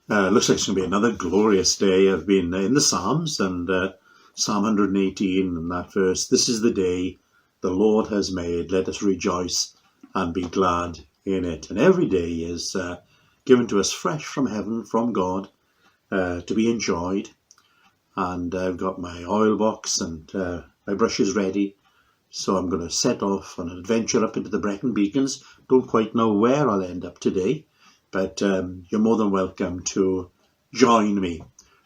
Looks like it's going to be another glorious day. I've been in the Psalms, and Psalm 118 and that verse, "This is the day the Lord has made, let us rejoice and be glad in it." And every day is given to us fresh from heaven, from God, to be enjoyed. And I've got my oil box and my brushes ready. So I'm going to set off on an adventure up into the Brecon Beacons. Don't quite know where I'll end up today, but you're more than welcome to join me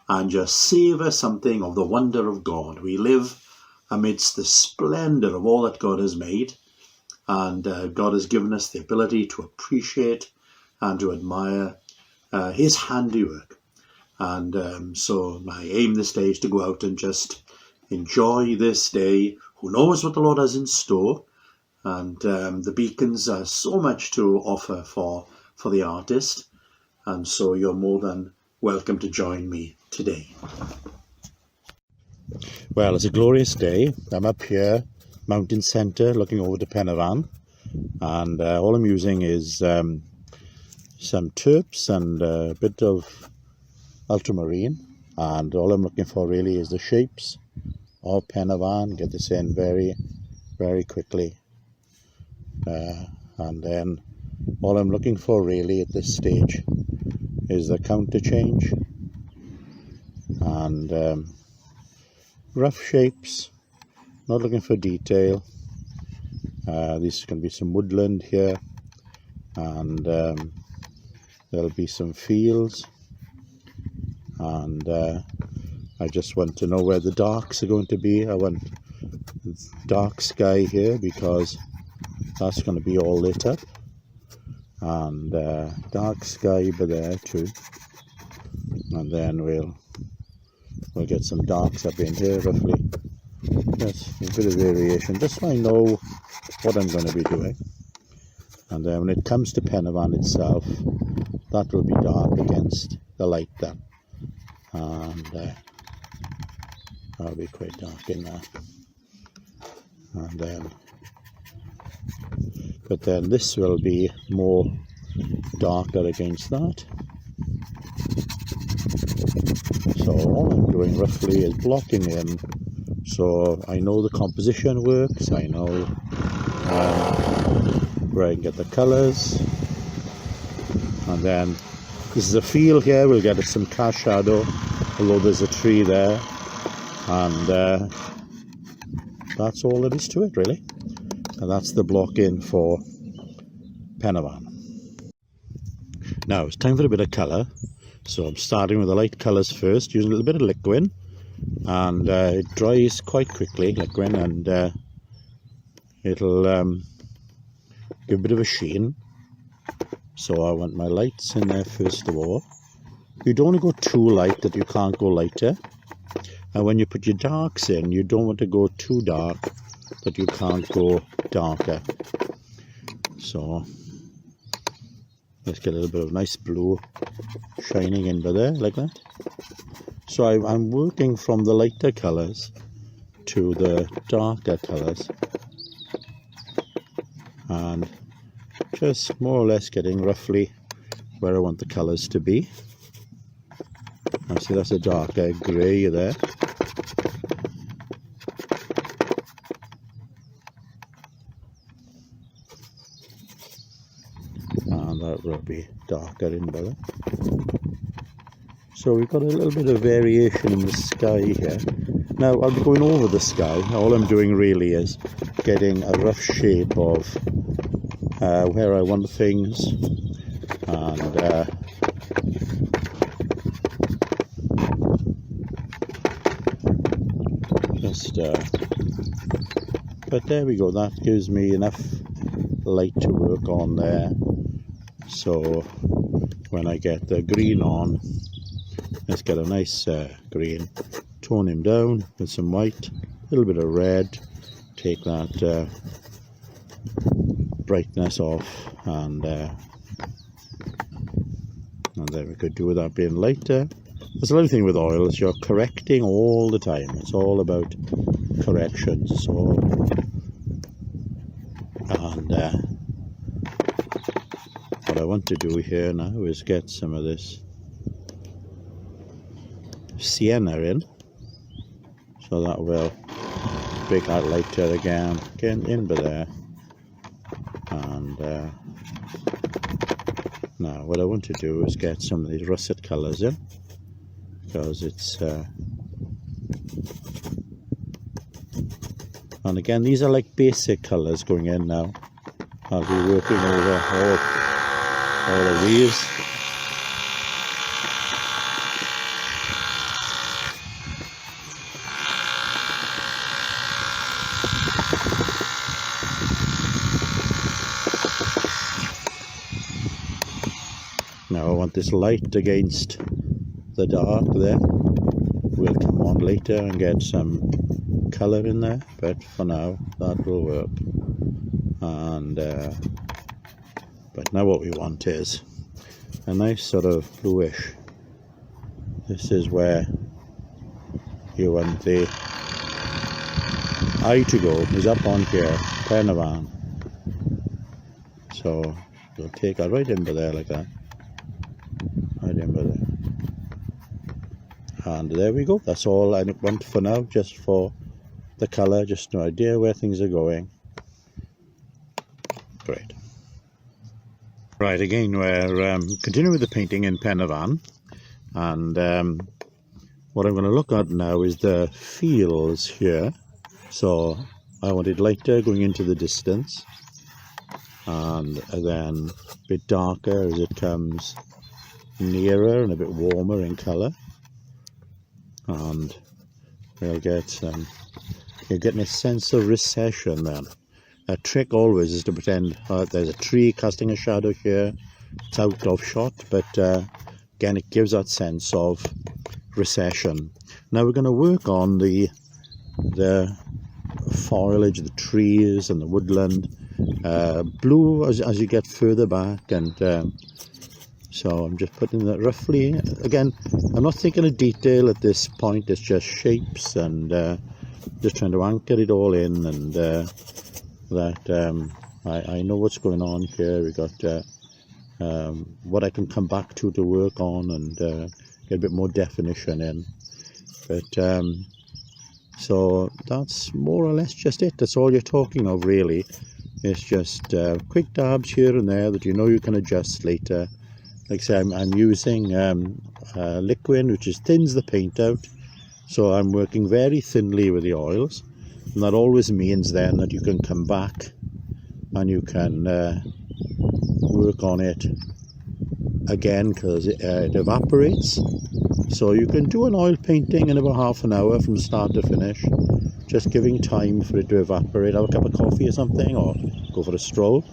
and just savour something of the wonder of God. We live amidst the splendour of all that God has made, and God has given us the ability to appreciate and to admire his handiwork. And so my aim this day is to go out and just enjoy this day. Who knows what the Lord has in store? And the beacons are so much to offer for the artist. And so you're more than welcome to join me today. Well, it's a glorious day. I'm up here, mountain centre, looking over to Penyfan. And all I'm using is some terps and a bit of ultramarine. And all I'm looking for really is the shapes of Penyfan. Get this in very, very quickly. And then all I'm looking for really at this stage is the counter change and rough shapes, not looking for detail. There's going to be some woodland here, and there'll be some fields, and I just want to know where the darks are going to be. I want dark sky here because that's going to be all lit up, and dark sky by there too, and then we'll get some darks up in here roughly. Yes, a bit of variation just so I know what I'm going to be doing. And then when it comes to Penyfan itself, that will be dark against the light then, and that'll be quite dark in there. And then but then this will be more darker against that. So all I'm doing roughly is blocking in, so I know the composition works, I know where I can get the colours, and then this is a field here. We'll get some cast shadow, although there's a tree there, and that's all there is to it really. And that's the block in for Penyfan. Now it's time for a bit of colour, so I'm starting with the light colours first, using a little bit of liquid, and it dries quite quickly, liquid, and it'll give a bit of a sheen. So I want my lights in there first of all. You don't want to go too light that you can't go lighter, and when you put your darks in, you don't want to go too dark that you can't go darker. So let's get a little bit of nice blue shining in by there like that. So I'm working from the lighter colours to the darker colours, and just more or less getting roughly where I want the colours to be. I see that's a darker grey there. That will be darker in there. So we've got a little bit of variation in the sky here. Now I'll be going over the sky. All I'm doing really is getting a rough shape of where I want things, and but there we go. That gives me enough light to work on there. So when I get the green on, let's get a nice green, tone him down with some white, a little bit of red, take that brightness off, and then we could do with that being lighter. That's another thing with oil, is you're correcting all the time. It's all about corrections. So what I want to do here now is get some of this sienna in, so that will make that lighter again. Get in by there. And now what I want to do is get some of these russet colours in, because it's and again, these are like basic colours going in now. I'll be working over all the leaves. Now I want this light against the dark there. We'll come on later and get some colour in there, but for now that will work. And but now what we want is a nice sort of bluish. This is where you want the eye to go, is up on here, Penyfan. So you'll take it right in by there like that. Right in by there. And there we go. That's all I want for now, just for the colour, just no idea where things are going. Great. Right, again we're continuing with the painting in Penyfan, and what I'm going to look at now is the fields here. So I want it lighter going into the distance, and then a bit darker as it comes nearer and a bit warmer in colour. And we'll get you're getting a sense of recession then. A trick always is to pretend there's a tree casting a shadow here. It's out of shot, but again it gives that sense of recession. Now we're going to work on the foliage, the trees and the woodland. Blue as you get further back, and so I'm just putting that roughly. Again, I'm not thinking of detail at this point, it's just shapes, and just trying to anchor it all in, and that I know what's going on here. We got what I can come back to work on, and get a bit more definition in. But so that's more or less just it. That's all you're talking of, really. It's just quick dabs here and there that you know you can adjust later. Like I say, I'm using liquid, which thins the paint out, so I'm working very thinly with the oils, and that always means then that you can come back and you can work on it again, because it evaporates. So you can do an oil painting in about half an hour from start to finish, just giving time for it to evaporate. Have a cup of coffee or something, or go for a stroll,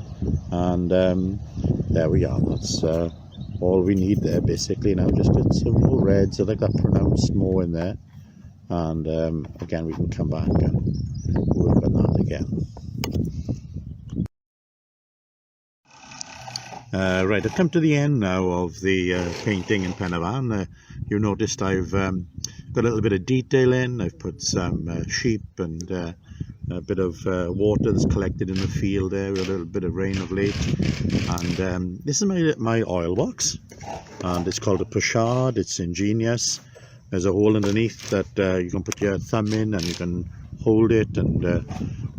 and there we are. That's all we need there basically. Now just get some more reds. I like that pronounced more in there, and again we can come back and work on that again. Right, I've come to the end now of the painting in Penyfan. You noticed I've got a little bit of detail in. I've put some sheep and a bit of water that's collected in the field there. We had a little bit of rain of late, and this is my oil box, and it's called a pochade. It's ingenious. There's a hole underneath that you can put your thumb in, and you can hold it, and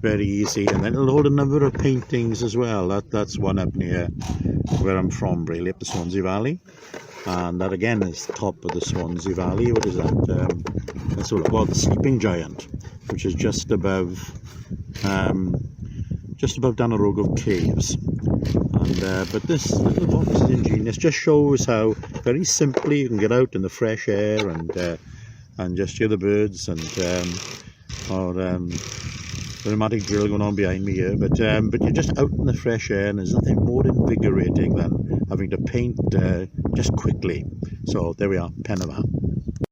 very easy. And then it'll hold a number of paintings as well. That's one up near where I'm from, really, up the Swansea Valley, and that again is the top of the Swansea Valley. What is that? That's what it's called, the Sleeping Giant, which is just above Danarogov Caves. And but this little box is ingenious. Just shows how very simply you can get out in the fresh air and just hear the birds, and the dramatic drill going on behind me here. But you're just out in the fresh air, and there's nothing more invigorating than having to paint just quickly. So there we are, Penyfan.